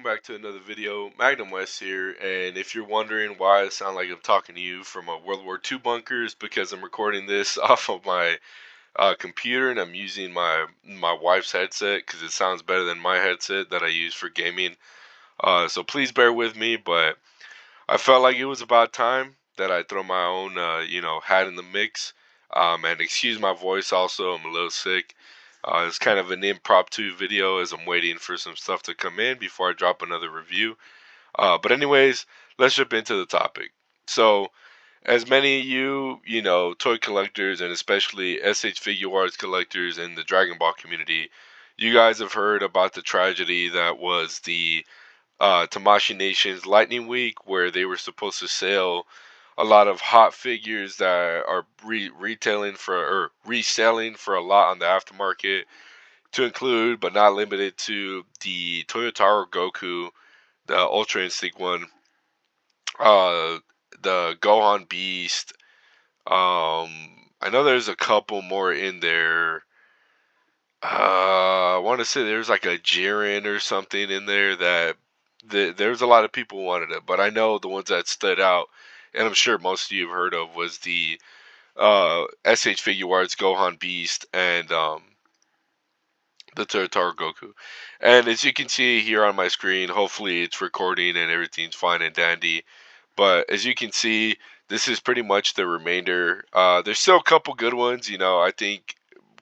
back to another video. Magnum West here, and if you're wondering why I sound like I'm talking to you from a World War II bunker, it's because I'm recording this off of my computer, and I'm using my wife's headset because it sounds better than my headset that I use for gaming. So please bear with me, but I felt like it was about time that I throw my own, hat in the mix. And excuse my voice also, I'm a little sick. It's kind of an impromptu video as I'm waiting for some stuff to come in before I drop another review. But anyways, let's jump into the topic. So, as many of you, toy collectors and especially SH Figure Arts collectors in the Dragon Ball community, you guys have heard about the tragedy that was the Tamashii Nation's Lightning Week, where they were supposed to sell a lot of hot figures that are retailing for or reselling for a lot on the aftermarket, to include but not limited to the Toyotaro Goku, the Ultra Instinct one, uh, the Gohan Beast. I know there's a couple more in there. I want to say there's like a Jiren or something in there that there's a lot of people wanted it, but I know the ones that stood out, and I'm sure most of you have heard of, was the SH Figure Arts Gohan Beast and the Toyotaro Goku. And as you can see here on my screen, hopefully it's recording and everything's fine and dandy. But as you can see, this is pretty much the remainder. There's still a couple good ones. I think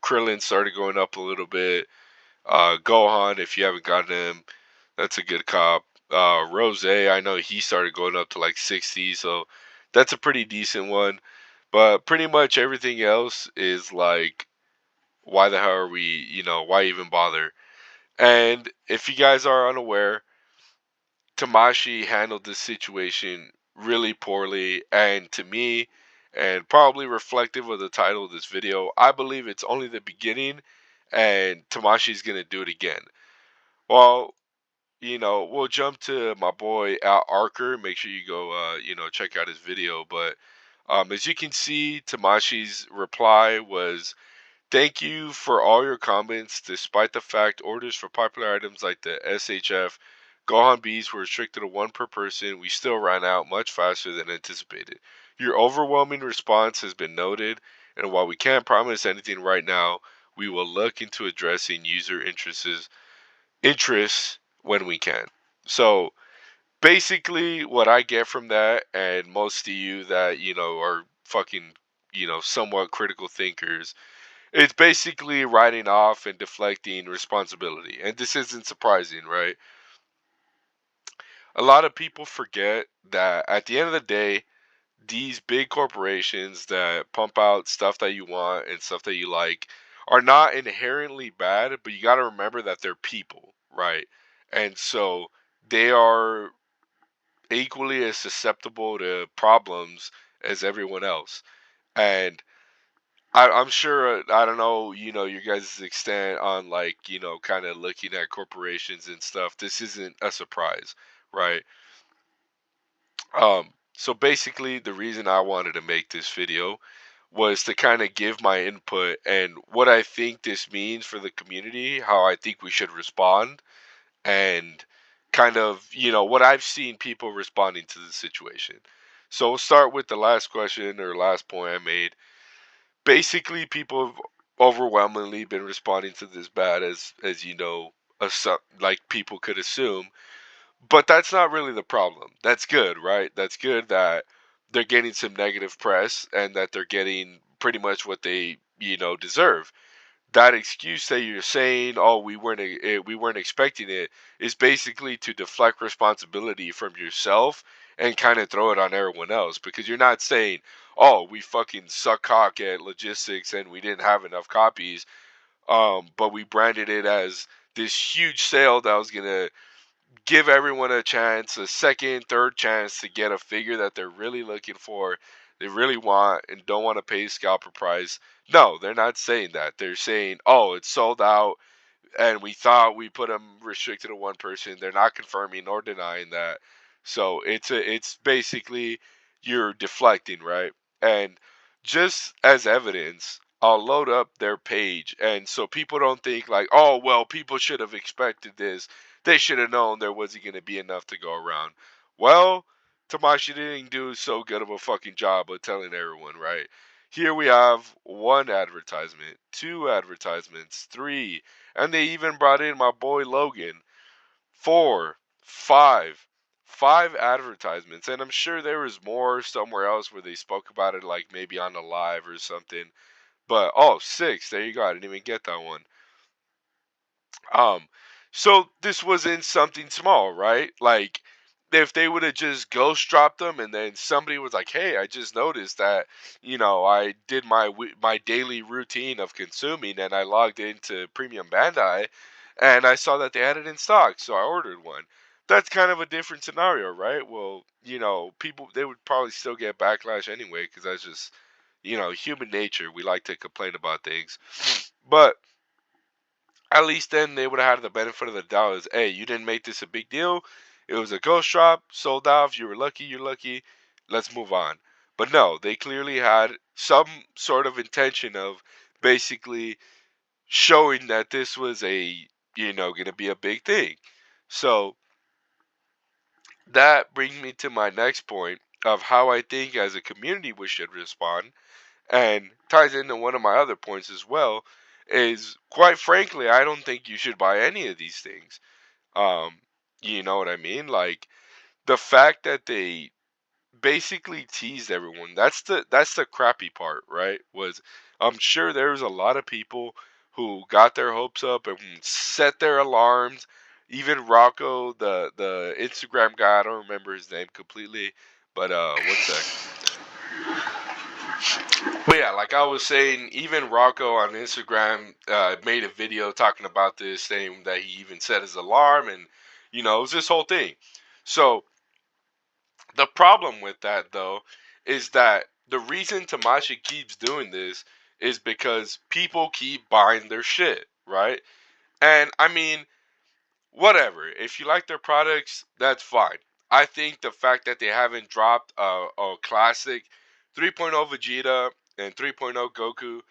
Krillin started going up a little bit. Gohan, if you haven't gotten him, that's a good cop. Rose, I know he started going up to like 60, so that's a pretty decent one. But pretty much everything else is like, why the hell are we, why even bother? And if you guys are unaware, Tamashii handled this situation really poorly, and to me, and probably reflective of the title of this video, I believe it's only the beginning, and Tamashii's gonna do it again. Well, we'll jump to my boy Al Arker. Make sure you go, check out his video. But as you can see, Tamashii's reply was, "Thank you for all your comments. Despite the fact orders for popular items like the SHF Gohan Bees were restricted to one per person, we still ran out much faster than anticipated. Your overwhelming response has been noted, and while we can't promise anything right now, we will look into addressing user interests when we can." So basically, what I get from that, and most of you that are fucking somewhat critical thinkers, it's basically writing off and deflecting responsibility. And this isn't surprising, right? A lot of people forget that at the end of the day, these big corporations that pump out stuff that you want and stuff that you like are not inherently bad, but you got to remember that they're people, right? And so they are equally as susceptible to problems as everyone else. And I'm sure, I don't know, your guys' extent on like, kind of looking at corporations and stuff. This isn't a surprise, right? So basically, the reason I wanted to make this video was to kind of give my input and what I think this means for the community, how I think we should respond, and kind of, what I've seen people responding to the situation. So we'll start with the last question or last point I made. Basically, people have overwhelmingly been responding to this bad as like people could assume, but that's not really the problem. That's good, right? That's good that they're getting some negative press and that they're getting pretty much what they deserve. That excuse that you're saying, "Oh, we weren't expecting it," is basically to deflect responsibility from yourself and kind of throw it on everyone else, because you're not saying, "Oh, we fucking suck cock at logistics and we didn't have enough copies, but we branded it as this huge sale that was gonna give everyone a chance, a second, third chance to get a figure that they're really looking for, they really want, and don't want to pay scalper price." No, they're not saying that. They're saying, "Oh, it's sold out, and we thought we put them restricted to one person." They're not confirming nor denying that. So it's basically you're deflecting, right? And just as evidence, I'll load up their page, and so people don't think like, "Oh, well, people should have expected this." They should have known there wasn't going to be enough to go around. Well, Tamashii didn't do so good of a fucking job of telling everyone, right? Here we have one advertisement, two advertisements, three, and they even brought in my boy Logan. Four, five advertisements, and I'm sure there was more somewhere else where they spoke about it, like maybe on the live or something. But oh, six. There you go. I didn't even get that one. Um, so this wasn't something small, right? Like if they would have just ghost dropped them, and then somebody was like, "Hey, I just noticed that I did my daily routine of consuming, and I logged into Premium Bandai, and I saw that they had it in stock, so I ordered one." That's kind of a different scenario, right? Well, people they would probably still get backlash anyway because that's just human nature. We like to complain about things, but at least then they would have had the benefit of the doubt is, hey, you didn't make this a big deal. It was a ghost drop, sold out. If you were lucky, you're lucky. Let's move on. But no, they clearly had some sort of intention of basically showing that this was going to be a big thing. So that brings me to my next point of how I think as a community we should respond, and ties into one of my other points as well, is quite frankly I don't think you should buy any of these things. um you know what I mean? Like the fact that they basically teased everyone, that's the crappy part, right? Was I'm sure there was a lot of people who got their hopes up and set their alarms. Even Rocco, the Instagram guy, I don't remember his name completely, but one sec. But yeah, like I was saying, even Rocco on Instagram made a video talking about this, saying that he even set his alarm, and it was this whole thing. So the problem with that, though, is that the reason Tamashii keeps doing this is because people keep buying their shit, right? And I mean, whatever. If you like their products, that's fine. I think the fact that they haven't dropped a classic 3.0 Vegeta and 3.0 Goku,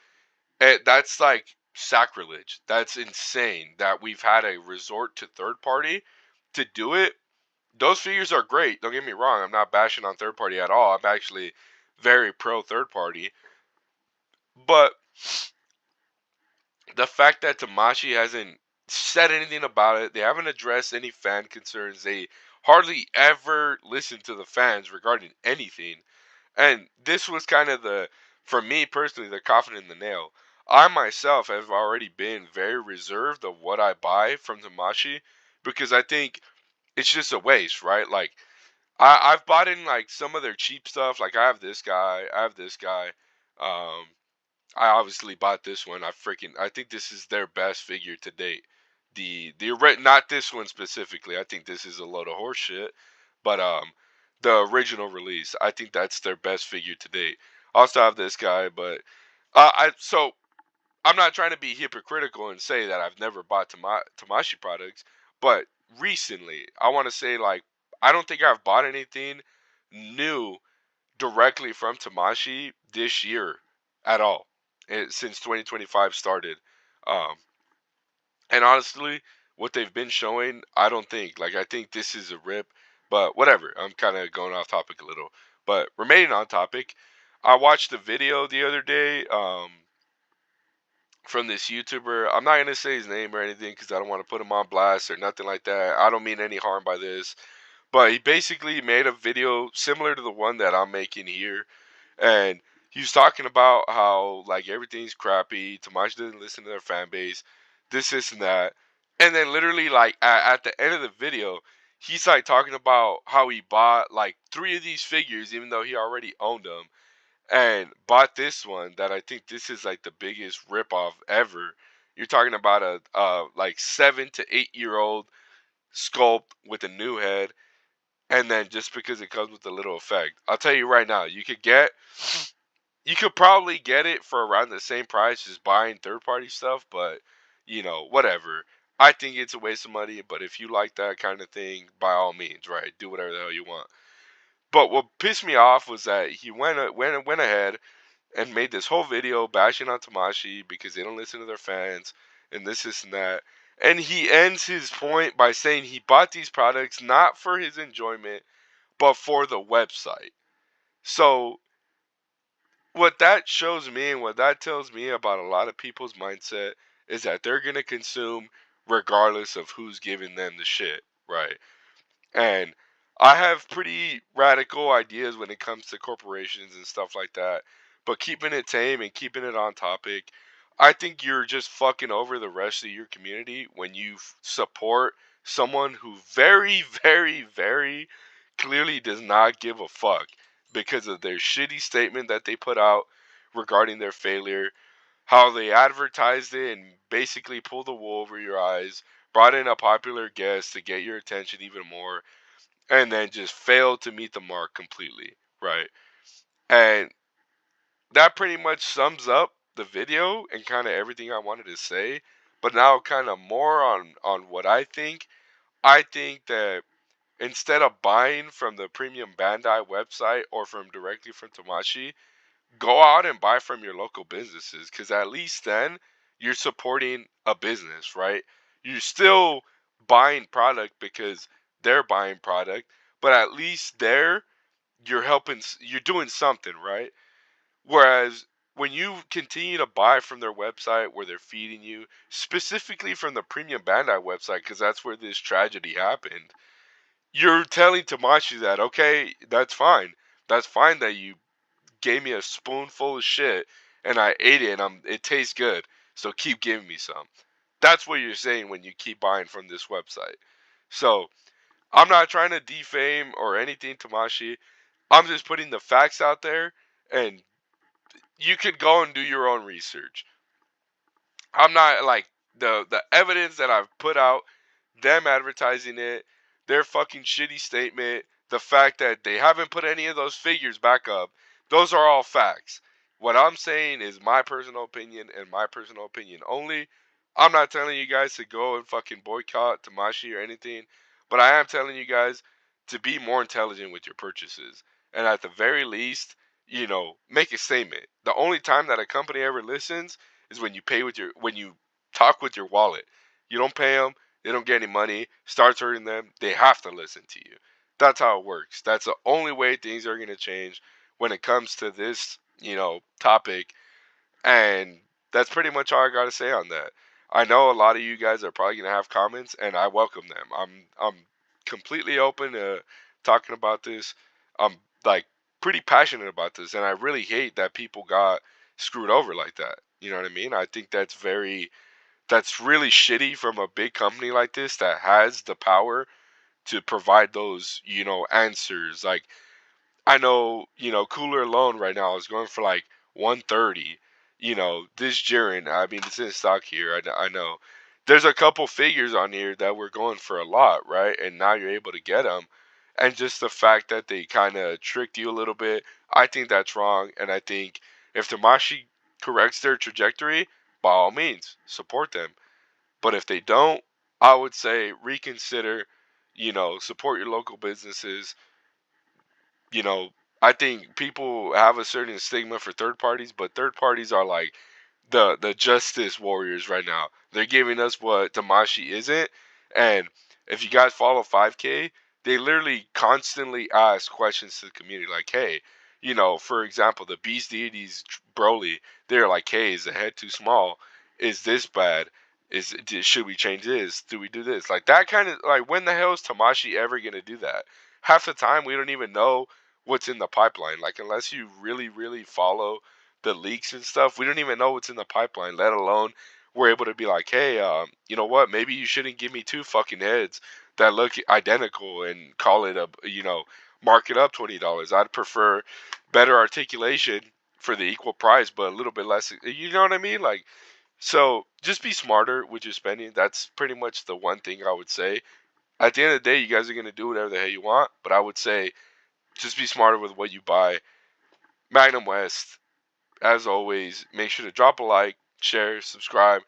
that's like sacrilege. That's insane that we've had a resort to third party to do it. Those figures are great. Don't get me wrong. I'm not bashing on third party at all. I'm actually very pro third party. But the fact that Tamashii hasn't said anything about it, they haven't addressed any fan concerns. They hardly ever listen to the fans regarding anything. And this was kind of for me personally, the coffin in the nail. I myself have already been very reserved of what I buy from Tamashii because I think it's just a waste, right? Like I've bought in like some of their cheap stuff. Like I have this guy, I have this guy. Um, I obviously bought this one. I think this is their best figure to date. Not this one specifically. I think this is a load of horse shit. But the original release, I think that's their best figure to date. I also have this guy, but I'm not trying to be hypocritical and say that I've never bought Tamashii products, but recently, I want to say like I don't think I've bought anything new directly from Tamashii this year at all, since 2025 started. Um, and honestly, what they've been showing, I don't think like I think this is a rip, but whatever. I'm kind of going off topic a little, but remaining on topic, I watched a video the other day. From this YouTuber. I'm not gonna say his name or anything because I don't want to put him on blast or nothing like that. I don't mean any harm by this, but he basically made a video similar to the one that I'm making here, and he was talking about how like everything's crappy. Tamashii doesn't listen to their fan base, this, and that, and then literally like at the end of the video, he's like talking about how he bought like three of these figures even though he already owned them and bought this one that I think this is like the biggest ripoff ever. You're talking about a like 7 to 8 year old sculpt with a new head, and then just because it comes with a little effect, I'll tell you right now, you could probably get it for around the same price as buying third party stuff, but whatever. I think it's a waste of money, but if you like that kind of thing, by all means, right, do whatever the hell you want. But what pissed me off was that he went ahead and made this whole video bashing on Tamashii because they don't listen to their fans and this and that. And he ends his point by saying he bought these products not for his enjoyment, but for the website. So, what that shows me and what that tells me about a lot of people's mindset is that they're going to consume regardless of who's giving them the shit, right? And I have pretty radical ideas when it comes to corporations and stuff like that. But keeping it tame and keeping it on topic, I think you're just fucking over the rest of your community when you support someone who very, very, very clearly does not give a fuck because of their shitty statement that they put out regarding their failure, how they advertised it and basically pulled the wool over your eyes, brought in a popular guest to get your attention even more, and then just failed to meet the mark completely, right? And that pretty much sums up the video and kind of everything I wanted to say. But now, kind of more on what I think. I think that instead of buying from the premium Bandai website or from directly from Tamashii, go out and buy from your local businesses, because at least then you're supporting a business, right? You're still buying product because they're buying product, but at least there you're helping, you're doing something, right? Whereas when you continue to buy from their website where they're feeding you, specifically from the premium Bandai website, because that's where this tragedy happened, you're telling Tamashii that, okay, that's fine. That's fine that you gave me a spoonful of shit and I ate it and it tastes good. So keep giving me some. That's what you're saying when you keep buying from this website. So I'm not trying to defame or anything, Tamashii. I'm just putting the facts out there, and you could go and do your own research. I'm not like the evidence that I've put out, them advertising it, their fucking shitty statement, the fact that they haven't put any of those figures back up. Those are all facts. What I'm saying is my personal opinion and my personal opinion only. I'm not telling you guys to go and fucking boycott Tamashii or anything, but I am telling you guys to be more intelligent with your purchases. And at the very least, make a statement. The only time that a company ever listens is when you pay with when you talk with your wallet. You don't pay them, they don't get any money. Starts hurting them, they have to listen to you. That's how it works. That's the only way things are gonna change when it comes to this, topic. And that's pretty much all I gotta say on that. I know a lot of you guys are probably gonna have comments, and I welcome them. I'm completely open to talking about this. I'm like pretty passionate about this, and I really hate that people got screwed over like that. You know what I mean? I think that's really shitty from a big company like this that has the power to provide those, answers. Like, I know, Cooler alone right now is going for like 130. This Jiren, I mean, it's in stock here. I know. There's a couple figures on here that were going for a lot, right? And now you're able to get them. And just the fact that they kind of tricked you a little bit, I think that's wrong. And I think if Tamashii corrects their trajectory, by all means, support them. But if they don't, I would say reconsider, support your local businesses. you know, I think people have a certain stigma for third parties, but third parties are like the justice warriors right now. They're giving us what Tamashii isn't. And if you guys follow 5K, they literally constantly ask questions to the community like, hey, for example, the Beast Deities Broly, they're like, hey, is the head too small? Is this bad? Should we change this? Do we do this? Like that kind of like, when the hell is Tamashii ever gonna do that? Half the time we don't even know what's in the pipeline. Like, unless you really, really follow the leaks and stuff, we don't even know what's in the pipeline, let alone we're able to be like, hey, you know what? Maybe you shouldn't give me two fucking heads that look identical and call it mark it up $20. I'd prefer better articulation for the equal price, but a little bit less. You know what I mean? Like, so just be smarter with your spending. That's pretty much the one thing I would say. At the end of the day, you guys are going to do whatever the hell you want, but I would say just be smarter with what you buy. Magnum West, as always, make sure to drop a like, share, subscribe,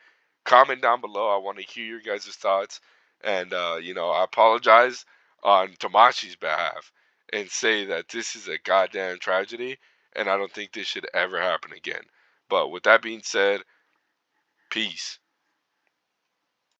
comment down below. I want to hear your guys' thoughts. And, I apologize on Tamashi's behalf and say that this is a goddamn tragedy and I don't think this should ever happen again. But with that being said, peace.